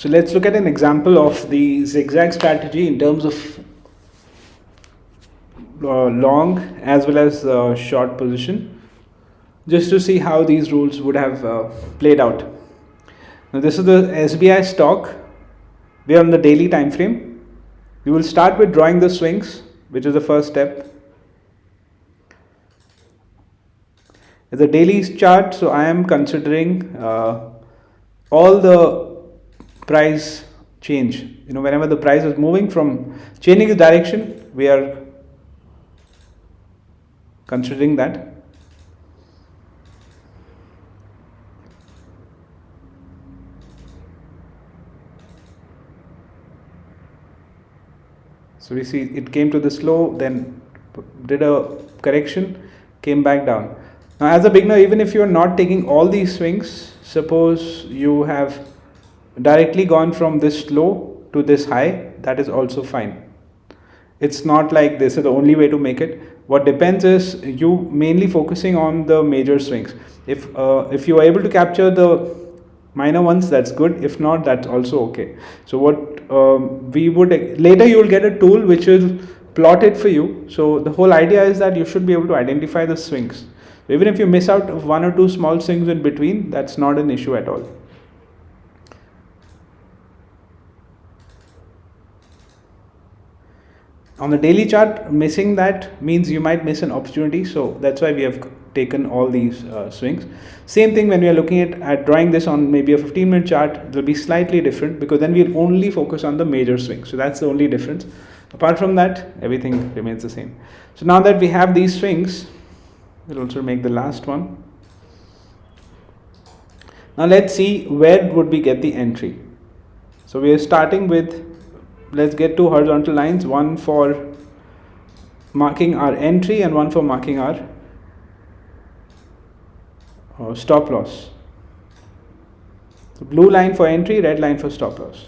So let's look at an example of the zigzag strategy in terms of long as well as short position, just to see how these rules would have played out. Now this is the SBI stock. We are on the daily time frame. We will start with drawing the swings, which is the first step. The daily chart, so I am considering all the price change. Whenever the price is moving from changing the direction, we are considering that. So we see it came to this low, then did a correction, came back down. Now as a beginner, even if you are not taking all these swings, suppose you have directly gone from this low to this high, that is also fine. It's not like this is the only way to make it. What depends is you mainly focusing on the major swings. If you are able to capture the minor ones, that's good. If not, that's also okay. So what we would later, you will get a tool which will plot it for you. So the whole idea is that you should be able to identify the swings. Even if you miss out of one or two small swings in between, that's not an issue at all. On the daily chart, missing that means you might miss an opportunity. So that's why we have taken all these swings. Same thing when we are looking at drawing this on maybe a 15-minute chart, it will be slightly different because then we'll only focus on the major swings. So that's the only difference. Apart from that, everything remains the same. So now that we have these swings, we'll also make the last one. Now let's see where would we get the entry. So we are starting with, let's get two horizontal lines, one for marking our entry and one for marking our stop loss. So blue line for entry, red line for stop loss.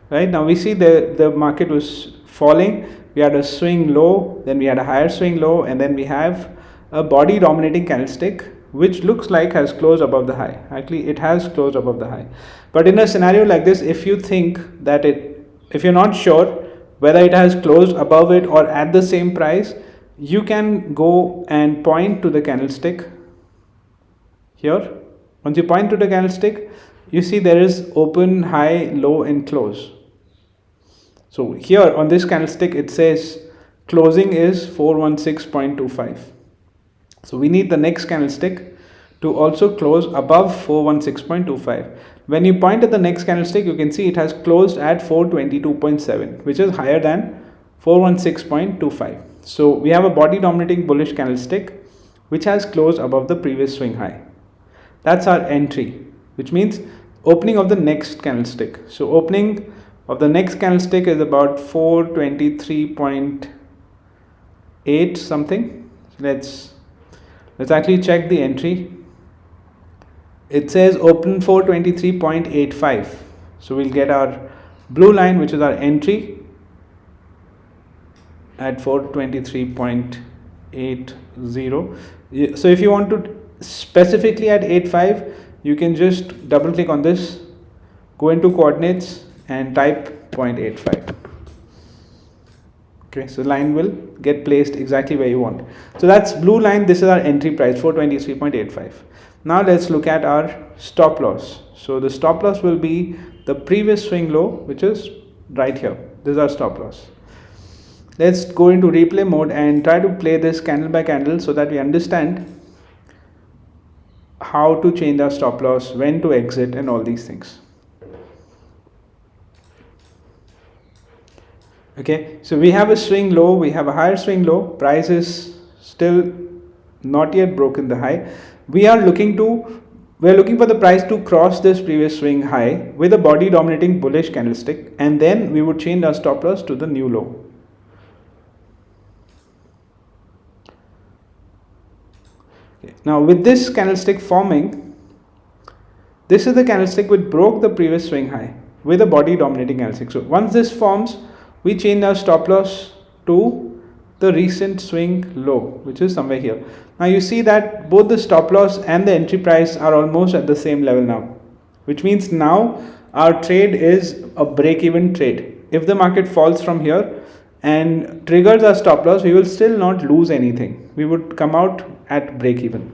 Right now we see the market was falling. We had a swing low, then we had a higher swing low, and then we have a body dominating candlestick which looks like has closed above the high. Actually it has closed above the high, but in a scenario like this, if you think that if you're not sure whether it has closed above it or at the same price, you can go and point to the candlestick here. Once you point to the candlestick, you see there is open, high, low and close. So here on this candlestick it says closing is 416.25. So we need the next candlestick to also close above 416.25. When you point at the next candlestick, you can see it has closed at 422.7, which is higher than 416.25. So we have a body dominating bullish candlestick which has closed above the previous swing high. That's our entry, which means opening of the next candlestick. So opening of the next candlestick is about 423.8 something. Let's actually check the entry. It says open 423.85. So we'll get our blue line, which is our entry, at 423.80. So if you want to specifically at 85, you can just double click on this, go into coordinates and type 0.85. Okay, so line will get placed exactly where you want. So that's blue line. This is our entry price, 423.85. Now let's look at our stop loss. So the stop loss will be the previous swing low, which is right here. This is our stop loss. Let's go into replay mode and try to play this candle by candle so that we understand how to change our stop loss, when to exit and all these things. Okay, so we have a swing low, we have a higher swing low, price is still not yet broken the high. We're looking for the price to cross this previous swing high with a body dominating bullish candlestick, and then we would change our stop loss to the new low. Okay. Now with this candlestick forming, this is the candlestick which broke the previous swing high with a body dominating candlestick. So once this forms, we change our stop loss to the recent swing low, which is somewhere here. Now you see that both the stop loss and the entry price are almost at the same level now, which means now our trade is a break-even trade. If the market falls from here and triggers our stop loss, we will still not lose anything. We would come out at break-even.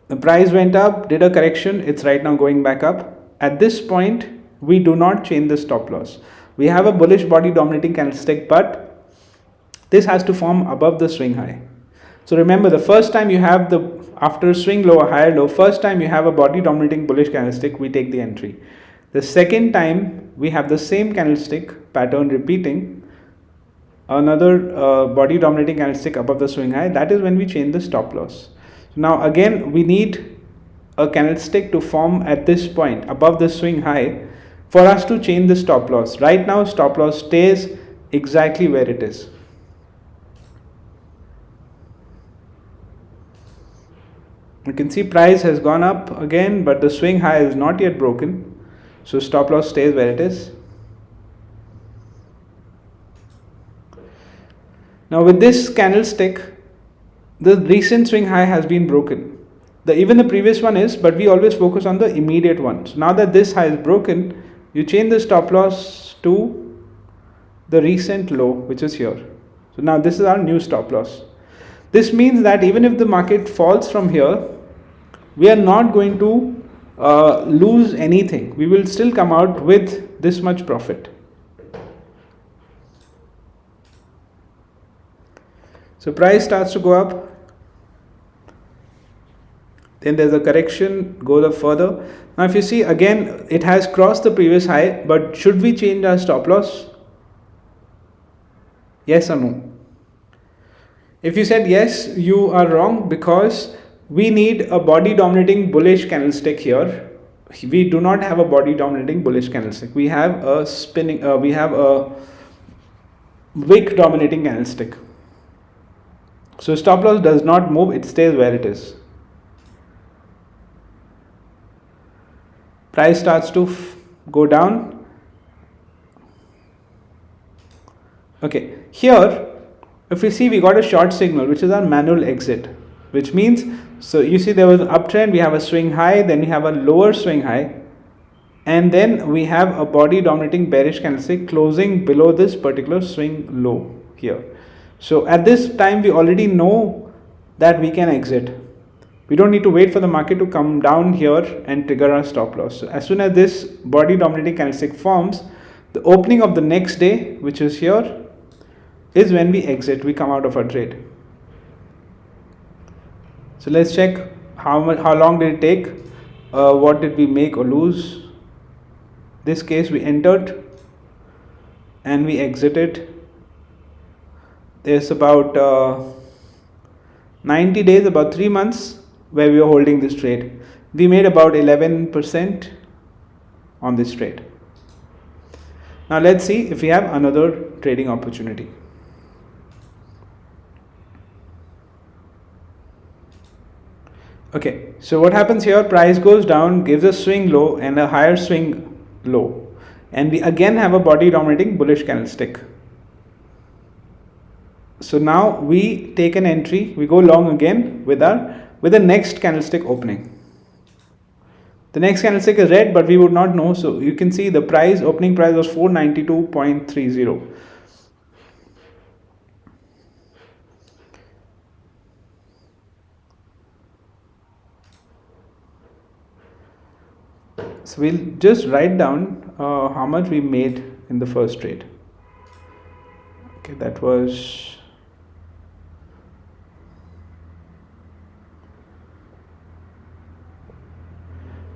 The price went up, did a correction, it's right now going back up. At this point, we do not change the stop loss. We have a bullish body dominating candlestick, but this has to form above the swing high. So remember, the first time you have after swing low or higher low, first time you have a body dominating bullish candlestick, we take the entry. The second time we have the same candlestick pattern repeating, another body dominating candlestick above the swing high, that is when we change the stop loss. So now again, we need a candlestick to form at this point above the swing high for us to change the stop loss. Right now, stop loss stays exactly where it is. You can see price has gone up again, but the swing high is not yet broken. So stop loss stays where it is. Now with this candlestick, the recent swing high has been broken. Even the previous one is, but we always focus on the immediate one. So now that this high is broken, you change the stop loss to the recent low, which is here. So now this is our new stop loss. This means that even if the market falls from here, we are not going to lose anything. We will still come out with this much profit. So price starts to go up. Then there's a correction, goes up further. Now if you see again, it has crossed the previous high, but should we change our stop loss? Yes or no? If you said yes, you are wrong, because we need a body dominating bullish candlestick here. We do not have a body dominating bullish candlestick. We have a we have a wick dominating candlestick. So stop loss does not move, it stays where it is. Price starts to go down. Okay, here if we see, we got a short signal, which is our manual exit, which means, so you see there was an uptrend, we have a swing high, then we have a lower swing high, and then we have a body dominating bearish candlestick closing below this particular swing low here. So at this time, we already know that we can exit. We don't need to wait for the market to come down here and trigger our stop loss. So as soon as this body dominating candlestick forms, the opening of the next day, which is here, is when we exit, we come out of our trade. So let's check how long did it take, what did we make or lose. This case we entered and we exited. There's about 90 days, about 3 months where we were holding this trade. We made about 11% on this trade. Now let's see if we have another trading opportunity. Okay, so what happens here, price goes down, gives a swing low and a higher swing low, and we again have a body dominating bullish candlestick. So now we take an entry, we go long again with the next candlestick opening. The next candlestick is red, but we would not know. So you can see the price, opening price was 492.30. So we'll just write down how much we made in the first trade. Okay, that was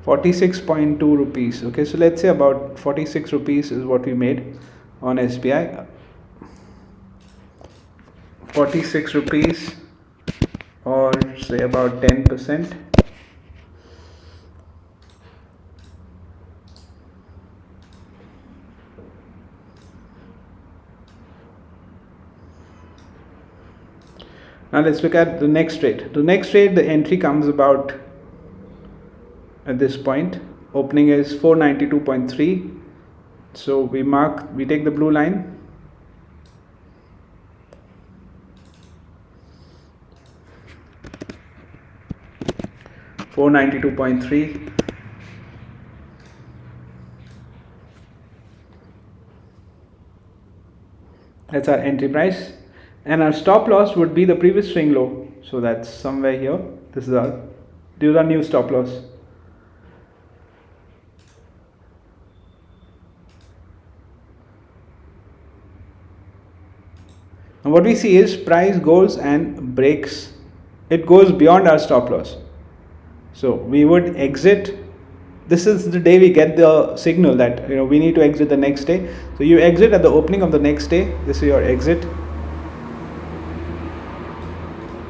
₹46.2. Okay, so let's say about 46 rupees is what we made on SBI. 46 rupees, or say about 10%. Now let's look at the next trade. The next trade, the entry comes about at this point. Opening is 492.3. So we take the blue line. 492.3. That's our entry price, and our stop loss would be the previous swing low. So that's somewhere here. These are new stop loss. And what we see is price goes and breaks. It goes beyond our stop loss. So we would exit. This is the day we get the signal that we need to exit the next day. So you exit at the opening of the next day. This is your exit.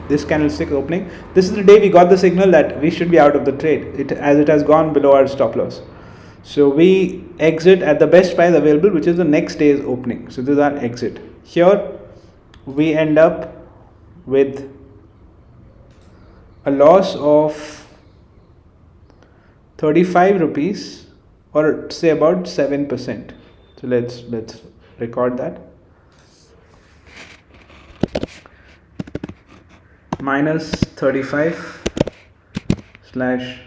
This candlestick opening. This is the day we got the signal that we should be out of the trade. As it has gone below our stop loss. So we exit at the best price available, which is the next day's opening. So this is our exit. Here we end up with a loss of 35 rupees, or say about 7%. So let's record that. Minus 35 slash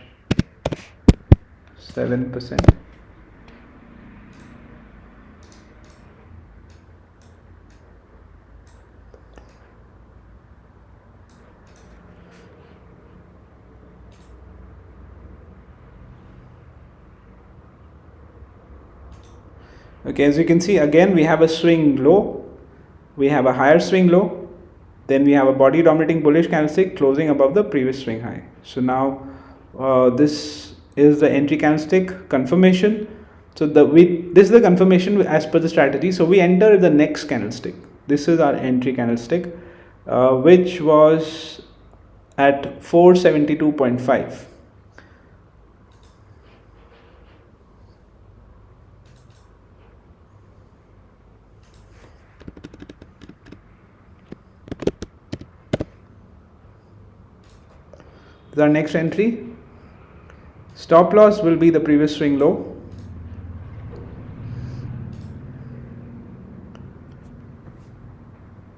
7%. Okay, as you can see, again we have a swing low, we have a higher swing low, then we have a body dominating bullish candlestick closing above the previous swing high. So now this is the entry candlestick confirmation. So this is the confirmation as per the strategy. So we enter the next candlestick. This is our entry candlestick, which was at 472.5. Our next entry. Stop loss will be the previous swing low.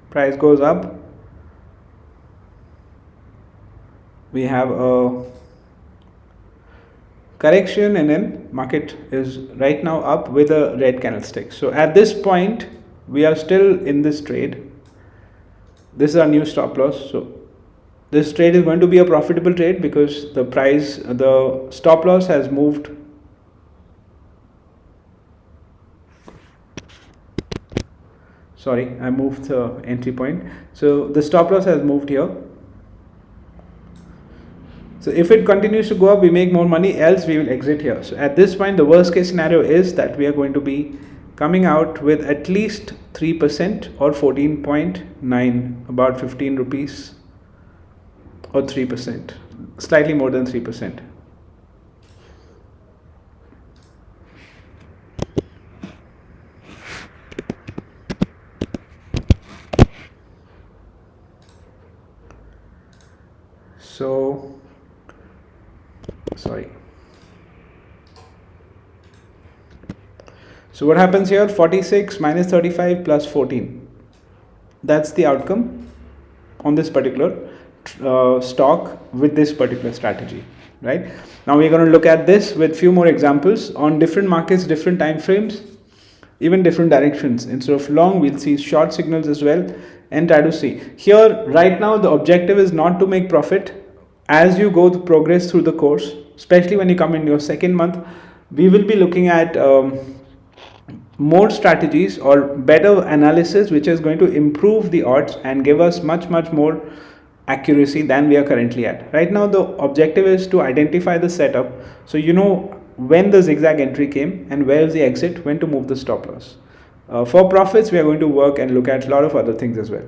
Price goes up. We have a correction, and then market is right now up with a red candlestick. So at this point we are still in this trade. This is our new stop loss. So this trade is going to be a profitable trade because the stop loss has moved. Sorry, I moved the entry point. So the stop loss has moved here. So if it continues to go up, we make more money, else we will exit here. So at this point, the worst case scenario is that we are going to be coming out with at least 3% or 14.9, about 15 rupees. Or 3%, slightly more than 3%. So, sorry. So what happens here? 46 minus 35 plus 14. That's the outcome on this particular stock with this particular strategy. Right now we're going to look at this with few more examples on different markets, different time frames, even different directions. Instead of long, we'll see short signals as well and try to see. Here right now the objective is not to make profit. As you go to progress through the course, especially when you come in your second month, we will be looking at more strategies or better analysis, which is going to improve the odds and give us much more accuracy than we are currently at. Right now the objective is to identify the setup, so you know when the zigzag entry came and where is the exit, when to move the stop loss. For profits we are going to work and look at a lot of other things as well.